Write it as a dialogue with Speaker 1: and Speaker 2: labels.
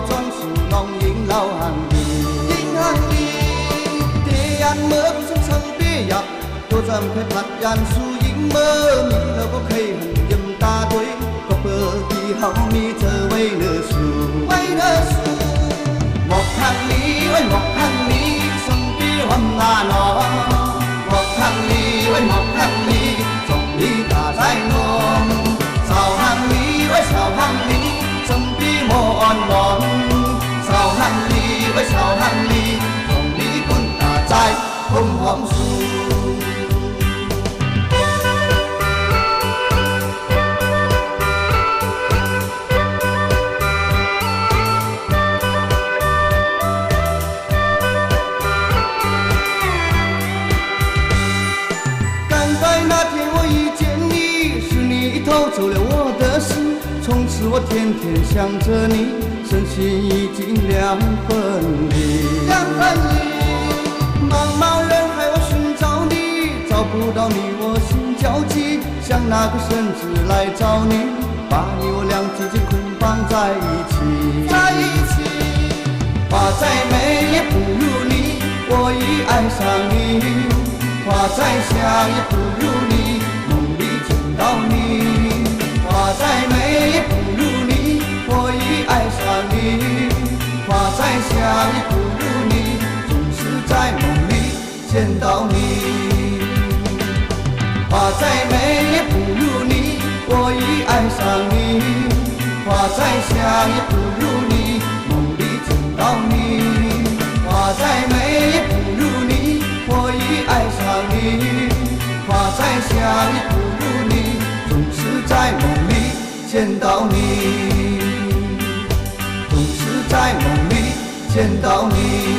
Speaker 1: 专属น้องหญิงเล่าห่างดีหญิงห่างดีเตียนเมื่อฉันสั่งเปียกตัวจำเคยผลักยันสู่หญิงเมื่อมีแล้วก็เคยหันยิ้มตาด้วยก็เปิดที่เฮามีเธอไว้เนื้อสู่ไว้เนื้อสู่หมอกทางนี้ไว้หมอกทางนี้ส่งปีวันหน้าน้องหมอกทางนี้ไว้หมอกทางนี้ส่งปีตาใจนมสาวทางนี้ไว้สาวทางนี้ส่งปีโมอ่อนหมอนสาวทางนี้ไว้สาวทางนี้ส่งปีคุณตาใจผมหอมสู่走了我的心从此我天天想着你身心已经两分离茫茫人海我寻找你找不到你我心焦急想那个绳子来找你把你我俩紧紧捆绑在一起花再美也不如你我已爱上你花再香也不如你梦里见到你花再美也不如你我已爱上你花再香也不如你总是在梦里见到你花再美也不如你我已爱上你花再香也不如你梦里见到你花再美也不如你我已爱上你花再香也不如你总是在梦里见到你总是在梦里见到你